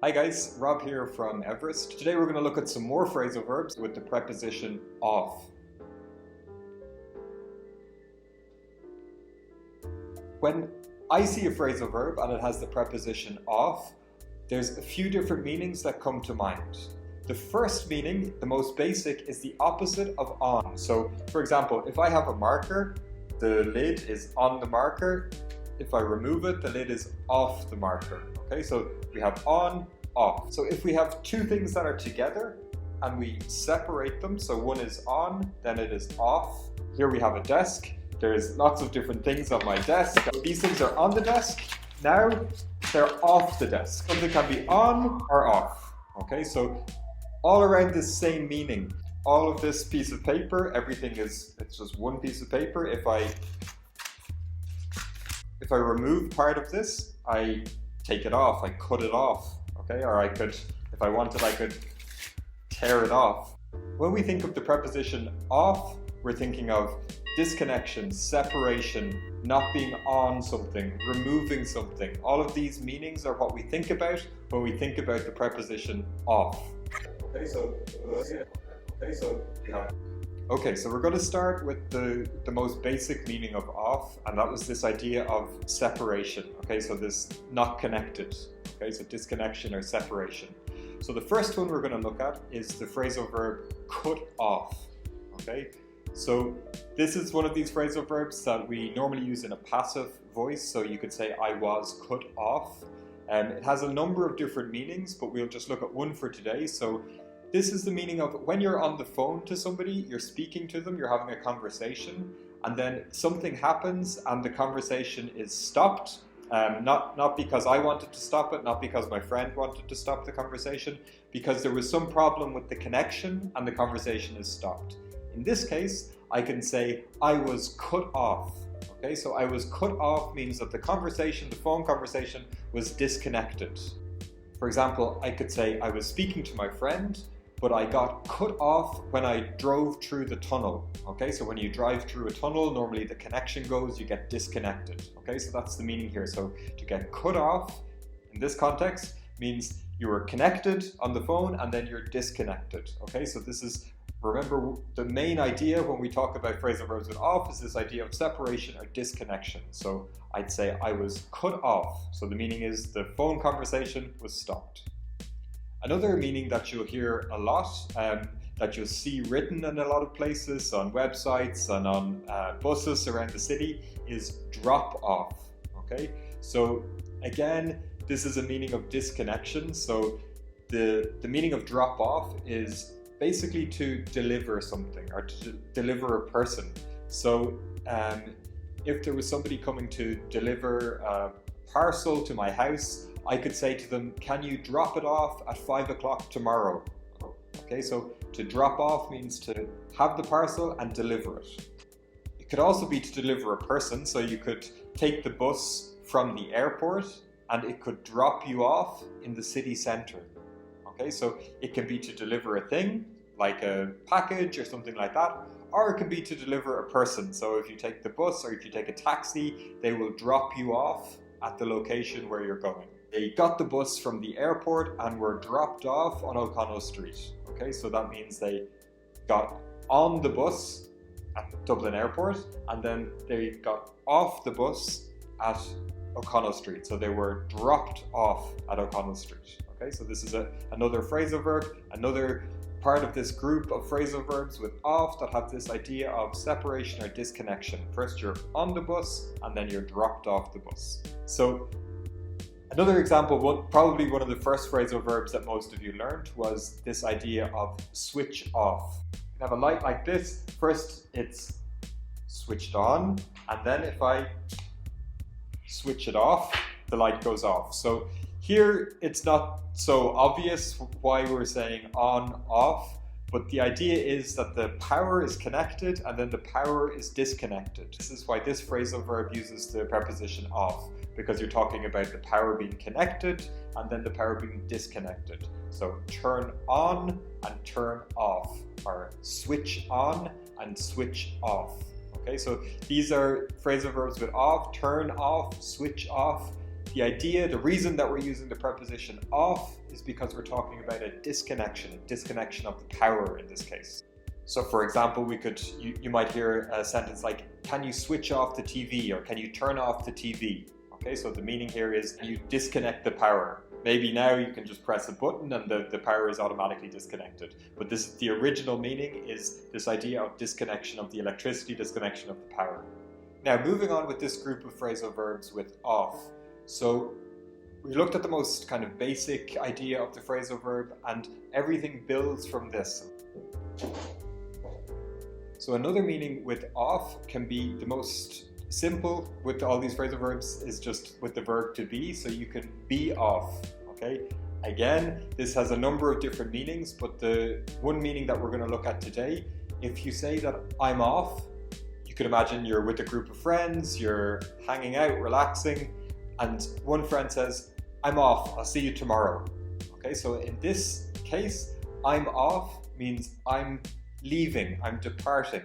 Hi guys, Rob here from Everest. Today we're going to look at some more phrasal verbs with the preposition of. When I see a phrasal verb and it has the preposition of, there's a few different meanings that come to mind. The first meaning, the most basic, is the opposite of on. So, for example, if I have a marker, the lid is on the marker. If I remove it, the lid is off the marker. Okay, so we have on, off. So if we have two things that are together and we separate them, so one is on, then it is off. Here we have a desk. There's lots of different things on my desk. These things are on the desk. Now they're off the desk. Something can be on or off. Okay, so all around this same meaning. All of this piece of paper, it's just one piece of paper. If I remove part of this, I take it off, I cut it off. Okay, or I could, if I wanted, I could tear it off. When we think of the preposition of, we're thinking of disconnection, separation, not being on something, removing something. All of these meanings are what we think about when we think about the preposition of. Okay, so we're going to start with the most basic meaning of off, and that was this idea of separation. Okay, so this not connected. Okay, so disconnection or separation. So the first one we're going to look at is the phrasal verb cut off. Okay, so this is one of these phrasal verbs that we normally use in a passive voice. So you could say I was cut off. It has a number of different meanings, but we'll just look at one for today. So this is the meaning of when you're on the phone to somebody, you're speaking to them, you're having a conversation, and then something happens and the conversation is stopped. Not because I wanted to stop it, not because my friend wanted to stop the conversation, because there was some problem with the connection and the conversation is stopped. In this case, I can say I was cut off. Okay, so I was cut off means that the phone conversation was disconnected. For example, I could say I was speaking to my friend, but I got cut off when I drove through the tunnel. Okay, so when you drive through a tunnel, normally the connection goes, you get disconnected. Okay, so that's the meaning here. So to get cut off in this context means you were connected on the phone and then you're disconnected. Okay, so this is, remember, the main idea when we talk about phrasal verbs with off is this idea of separation or disconnection. So I'd say I was cut off. So the meaning is the phone conversation was stopped. Another meaning that you'll hear a lot, that you'll see written in a lot of places, on websites and on buses around the city, is drop off. Okay, so again, this is a meaning of disconnection. So the meaning of drop off is basically to deliver something or to deliver a person. So if there was somebody coming to deliver a parcel to my house, I could say to them, can you drop it off at 5 o'clock tomorrow? Okay, so to drop off means to have the parcel and deliver it. It could also be to deliver a person, so you could take the bus from the airport and it could drop you off in the city centre. Okay, so it can be to deliver a thing, like a package or something like that, or it can be to deliver a person. So if you take the bus or if you take a taxi, they will drop you off at the location where you're going. They got the bus from the airport and were dropped off on O'Connell Street. Okay, so that means they got on the bus at Dublin Airport and then they got off the bus at O'Connell Street. So they were dropped off at O'Connell Street. Okay, so this is another phrasal verb, another part of this group of phrasal verbs with off that have this idea of separation or disconnection. First you're on the bus and then you're dropped off the bus. So another example, probably one of the first phrasal verbs that most of you learned, was this idea of switch off. You have a light like this. First it's switched on, and then if I switch it off, the light goes off. So here it's not so obvious why we're saying on, off, but the idea is that the power is connected and then the power is disconnected. This is why this phrasal verb uses the preposition of, because you're talking about the power being connected and then the power being disconnected. So turn on and turn off, or switch on and switch off. Okay, so these are phrasal verbs with off, turn off, switch off. the reason that we're using the preposition off is because we're talking about a disconnection of the power in this case. So for example, you might hear a sentence like, can you switch off the TV, or can you turn off the TV? Okay, so the meaning here is you disconnect the power. Maybe now you can just press a button and the power is automatically disconnected. But the original meaning is this idea of disconnection of the electricity, disconnection of the power. Now moving on with this group of phrasal verbs with off. So we looked at the most kind of basic idea of the phrasal verb, and everything builds from this. So another meaning with off can be the most simple with all these phrasal verbs is just with the verb to be, so you can be off, okay? Again, this has a number of different meanings, but the one meaning that we're going to look at today, if you say that I'm off, you could imagine you're with a group of friends, you're hanging out, relaxing, and one friend says, I'm off, I'll see you tomorrow. Okay, so in this case, I'm off means I'm leaving, I'm departing.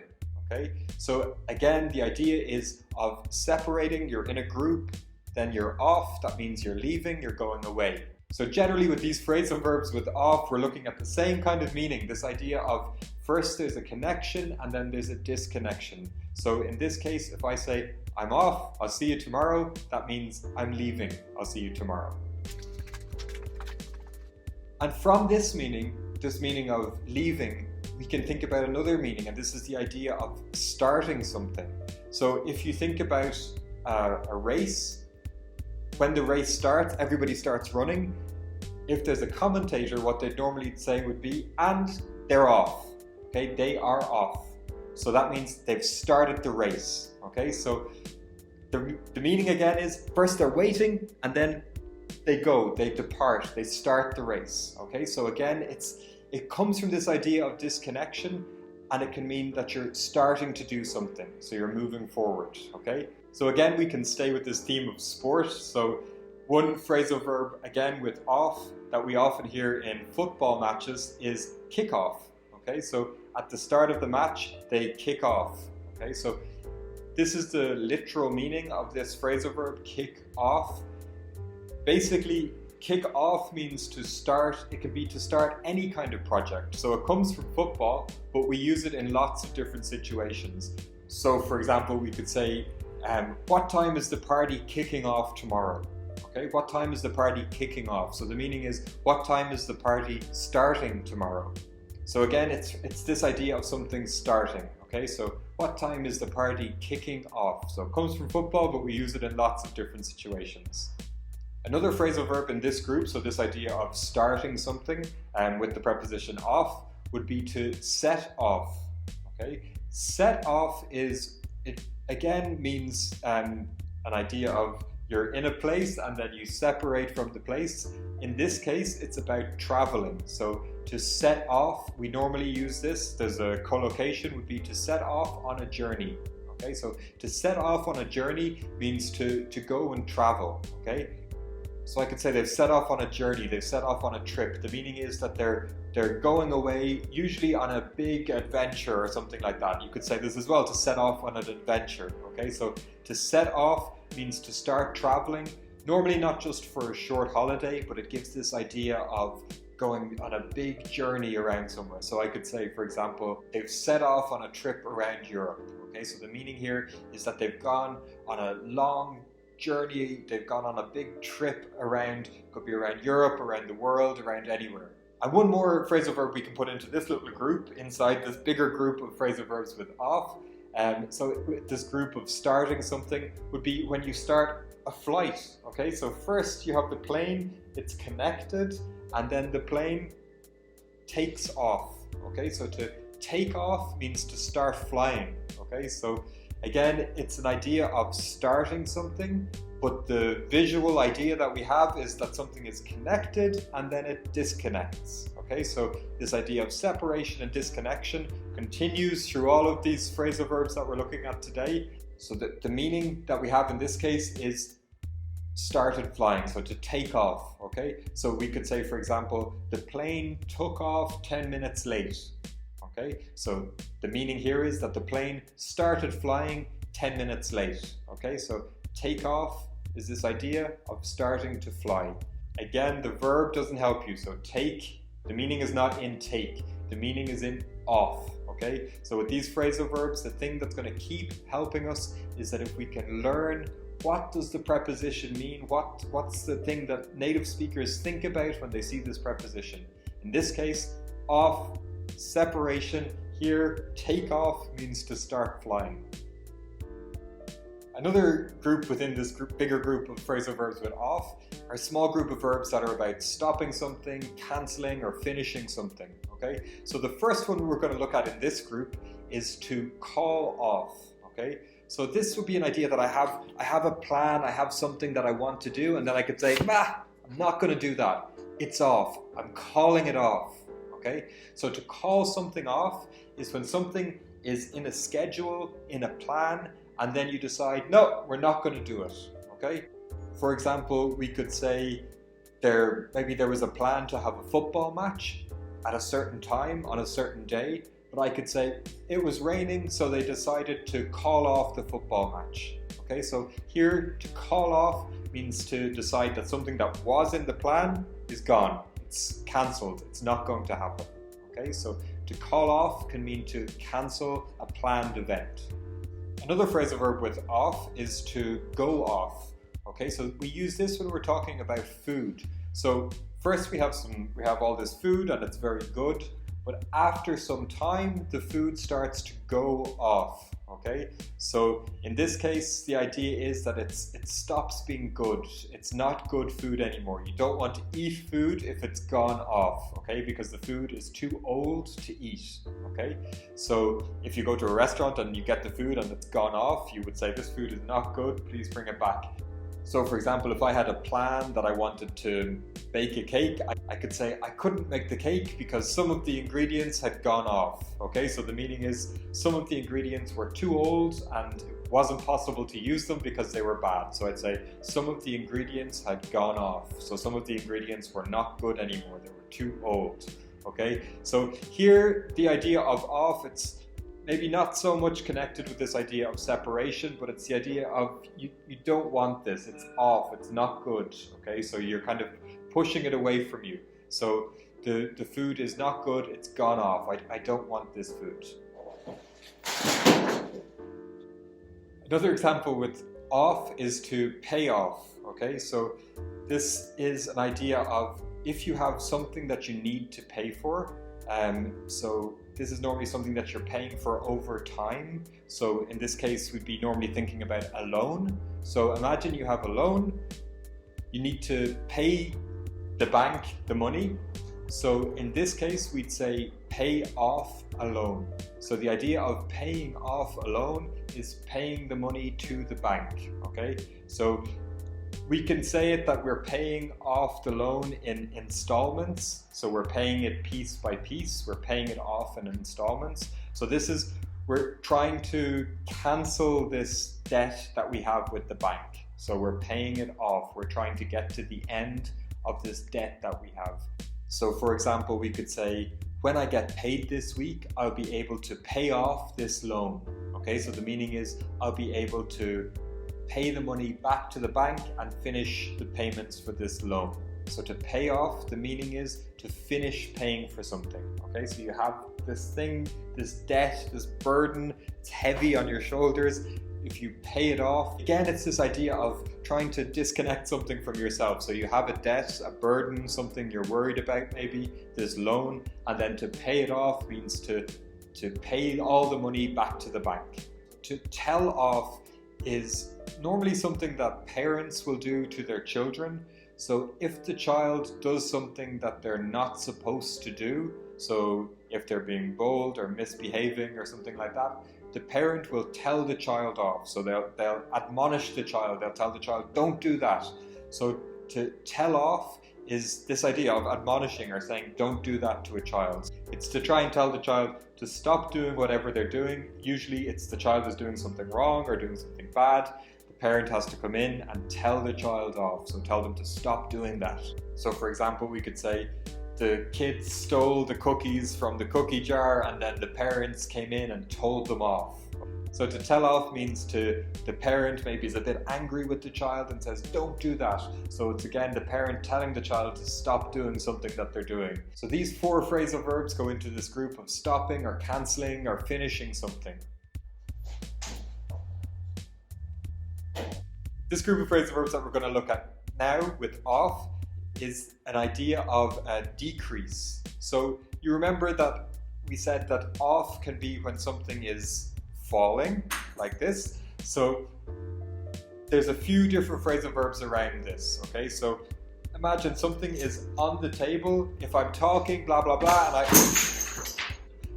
Okay, so again, the idea is of separating. You're in a group, then you're off, that means you're leaving, you're going away. So generally with these phrasal verbs with off, we're looking at the same kind of meaning, this idea of first there's a connection and then there's a disconnection. So in this case, if I say, I'm off, I'll see you tomorrow, that means I'm leaving, I'll see you tomorrow. And from this meaning of leaving, we can think about another meaning, and this is the idea of starting something. So if you think about a race, when the race starts, everybody starts running. If there's a commentator, what they'd normally say would be, and they're off. Okay, they are off. So that means they've started the race. Okay, so the meaning again is first they're waiting and then they go, they depart, they start the race. Okay, so again, it comes from this idea of disconnection, and it can mean that you're starting to do something, so you're moving forward. Okay, so again, we can stay with this theme of sport. So one phrasal verb again with off that we often hear in football matches is kick off. Okay, so at the start of the match, they kick off. Okay, so this is the literal meaning of this phrasal verb, kick off. Basically, kick off means to start. It can be to start any kind of project. So it comes from football, but we use it in lots of different situations. So for example, we could say, what time is the party kicking off tomorrow? Okay, what time is the party kicking off? So the meaning is, what time is the party starting tomorrow? So again, it's this idea of something starting. Okay, so what time is the party kicking off? So it comes from football, but we use it in lots of different situations. Another phrasal verb in this group, so this idea of starting something with the preposition off, would be to set off. Okay, set off it again means an idea of you're in a place and then you separate from the place. In this case, it's about traveling. So to set off, we normally use this. There's a collocation would be to set off on a journey. Okay, so to set off on a journey means to go and travel. Okay, so I could say they've set off on a journey, they've set off on a trip. The meaning is that they're going away, usually on a big adventure or something like that. You could say this as well, to set off on an adventure. Okay, so to set off means to start traveling, normally not just for a short holiday, but it gives this idea of going on a big journey around somewhere. So I could say, for example, they've set off on a trip around Europe. Okay, so the meaning here is that they've gone on a long journey, they've gone on a big trip around, could be around Europe, around the world, around anywhere. And one more phrasal verb we can put into this little group, inside this bigger group of phrasal verbs with off. So this group of starting something would be when you start a flight. Okay, so first you have the plane, it's connected, and then the plane takes off. Okay, so to take off means to start flying. Okay, so again, it's an idea of starting something, but the visual idea that we have is that something is connected and then it disconnects. Okay, so this idea of separation and disconnection continues through all of these phrasal verbs that we're looking at today. So the meaning that we have in this case is started flying, so to take off. Okay, so we could say, for example, the plane took off 10 minutes late. Okay, so the meaning here is that the plane started flying 10 minutes late. Okay, so take off is this idea of starting to fly. Again, the verb doesn't help you. So take, the meaning is not in take, the meaning is in off. Okay, so with these phrasal verbs, the thing that's going to keep helping us is that if we can learn what does the preposition mean, what's the thing that native speakers think about when they see this preposition. In this case, off, separation. Here, take off means to start flying. Another group within this bigger group of phrasal verbs with off are a small group of verbs that are about stopping something, cancelling, or finishing something. Okay, so the first one we're going to look at in this group is to call off. Okay, so this would be an idea that I have a plan, I have something that I want to do, and then I could say, I'm not going to do that. It's off. I'm calling it off. Okay, so to call something off is when something is in a schedule, in a plan, and then you decide, no, we're not going to do it. Okay, for example, we could say maybe there was a plan to have a football match at a certain time on a certain day, but I could say it was raining, so they decided to call off the football match. Okay, so here to call off means to decide that something that was in the plan is gone. It's cancelled. It's not going to happen. Okay, so to call off can mean to cancel a planned event. Another phrasal verb with off is to go off. Okay, so we use this when we're talking about food. So first we have all this food and it's very good, but after some time the food starts to go off. Okay, so in this case the idea is that it stops being good. It's not good food anymore. You don't want to eat food if it's gone off, okay, because the food is too old to eat. Okay, so if you go to a restaurant and you get the food and it's gone off, you would say this food is not good, please bring it back. So for example, if I had a plan that I wanted to bake a cake, I could say I couldn't make the cake because some of the ingredients had gone off. Okay, so the meaning is some of the ingredients were too old and it wasn't possible to use them because they were bad. So I'd say some of the ingredients had gone off. So some of the ingredients were not good anymore. They were too old. Okay, so here the idea of off, it's maybe not so much connected with this idea of separation, but it's the idea of you don't want this, it's off, it's not good, okay? So you're kind of pushing it away from you. So the food is not good, it's gone off, I don't want this food. Another example with off is to pay off, okay? So this is an idea of if you have something that you need to pay for, so this is normally something that you're paying for over time. So in this case, we'd be normally thinking about a loan. So imagine you have a loan, you need to pay the bank the money. So in this case, we'd say pay off a loan. So the idea of paying off a loan is paying the money to the bank, okay? So we can say it that we're paying off the loan in installments. So we're paying it piece by piece. We're paying it off in installments. So we're trying to cancel this debt that we have with the bank. So we're paying it off. We're trying to get to the end of this debt that we have. So for example, we could say, when I get paid this week, I'll be able to pay off this loan. Okay, so the meaning is I'll be able to pay the money back to the bank and finish the payments for this loan. So to pay off, the meaning is to finish paying for something. Okay, so you have this thing, this debt, this burden, it's heavy on your shoulders. If you pay it off, again, it's this idea of trying to disconnect something from yourself. So you have a debt, a burden, something you're worried about, maybe this loan, and then to pay it off means to pay all the money back to the bank. To tell off is normally something that parents will do to their children. So if the child does something that they're not supposed to do, so if they're being bold or misbehaving or something like that, the parent will tell the child off. So they'll admonish the child, they'll tell the child, don't do that. So to tell off is this idea of admonishing or saying, don't do that to a child. It's to try and tell the child to stop doing whatever they're doing. Usually it's the child is doing something wrong or doing something bad. The parent has to come in and tell the child off. So tell them to stop doing that. So for example, we could say, the kids stole the cookies from the cookie jar and then the parents came in and told them off. So to tell off means the parent maybe is a bit angry with the child and says, don't do that. So it's again the parent telling the child to stop doing something that they're doing. So these 4 phrasal verbs go into this group of stopping or cancelling or finishing something. This group of phrasal verbs that we're going to look at now with off is an idea of a decrease. So you remember that we said that off can be when something is falling, like this. So there's a few different phrasal verbs around this, okay? So imagine something is on the table. If I'm talking, blah, blah, blah, and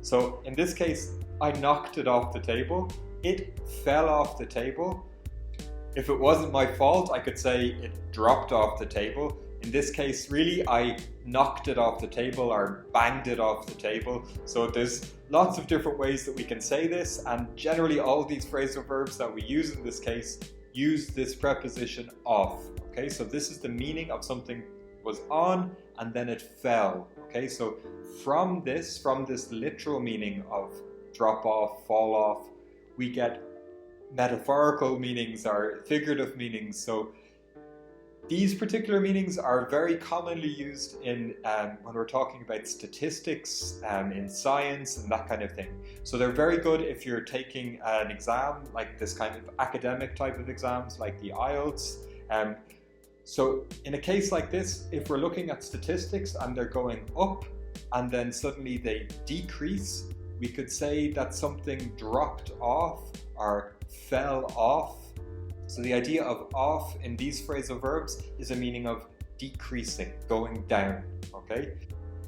so in this case, I knocked it off the table. It fell off the table. If it wasn't my fault, I could say it dropped off the table. In this case, really, I knocked it off the table or banged it off the table. So there's lots of different ways that we can say this, and generally all these phrasal verbs that we use in this case use this preposition off. Okay, so this is the meaning of something was on and then it fell. Okay, so from this literal meaning of drop off, fall off, we get metaphorical meanings or figurative meanings. So these particular meanings are very commonly used in when we're talking about statistics, in science and that kind of thing. So they're very good if you're taking an exam, like this kind of academic type of exams, like the IELTS. So in a case like this, if we're looking at statistics and they're going up and then suddenly they decrease, we could say that something dropped off or fell off. So the idea of off in these phrasal verbs is a meaning of decreasing, going down, okay?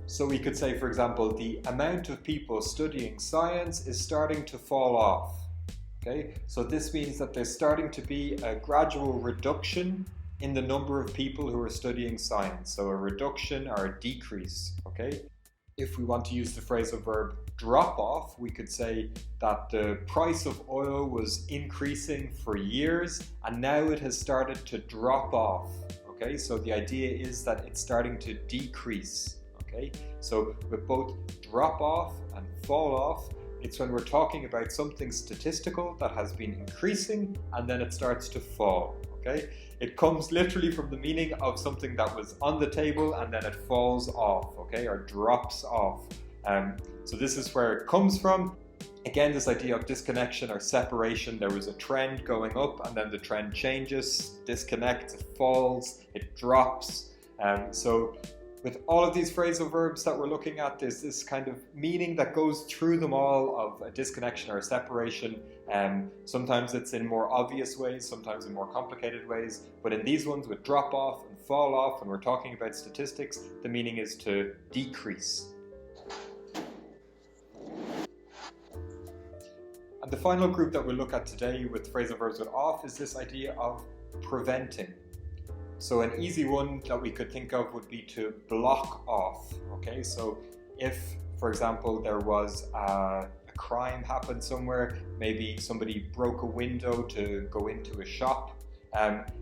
So we could say, for example, the amount of people studying science is starting to fall off, okay? So this means that there's starting to be a gradual reduction in the number of people who are studying science. So a reduction or a decrease, okay? If we want to use the phrasal verb drop off, we could say that the price of oil was increasing for years and now it has started to drop off. Okay, so the idea is that it's starting to decrease. Okay, so with both drop off and fall off, it's when we're talking about something statistical that has been increasing and then it starts to fall. Okay, it comes literally from the meaning of something that was on the table and then it falls off, okay, or drops off. So this is where it comes from. Again, this idea of disconnection or separation. There was a trend going up and then the trend changes, disconnects, it falls, it drops. So with all of these phrasal verbs that we're looking at, there's this kind of meaning that goes through them all of a disconnection or a separation. Sometimes it's in more obvious ways, sometimes in more complicated ways, but in these ones with drop off and fall off, when we're talking about statistics, the meaning is to decrease. And the final group that we'll look at today with phrasal verbs with off is this idea of preventing. So an easy one that we could think of would be to block off. Okay, so if, for example, there was a crime happened somewhere, maybe somebody broke a window to go into a shop,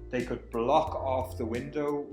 they could block off the window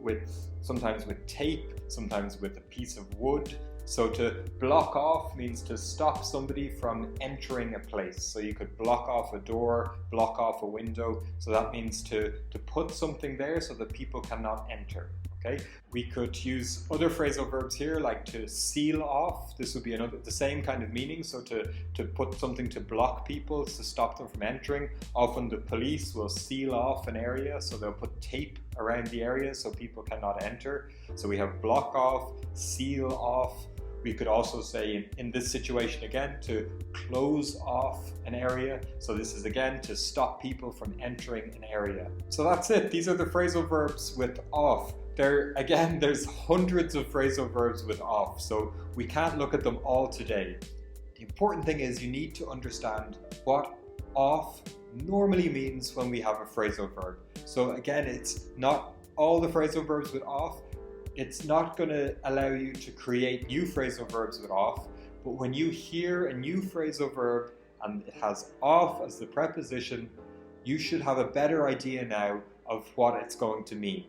sometimes with tape, sometimes with a piece of wood. So to block off means to stop somebody from entering a place. So you could block off a door, block off a window. So that means to put something there so that people cannot enter. Okay. We could use other phrasal verbs here, like to seal off. This would be the same kind of meaning. So to put something to block people, to stop them from entering. Often the police will seal off an area, so they'll put tape around the area so people cannot enter. So we have block off, seal off. We could also say in this situation again to close off an area. So this is again to stop people from entering an area. So that's it. These are the phrasal verbs with off. There's hundreds of phrasal verbs with off, so we can't look at them all today. The important thing is you need to understand what off normally means when we have a phrasal verb. So again, it's not all the phrasal verbs with off. It's not going to allow you to create new phrasal verbs with off, but when you hear a new phrasal verb and it has off as the preposition, you should have a better idea now of what it's going to mean.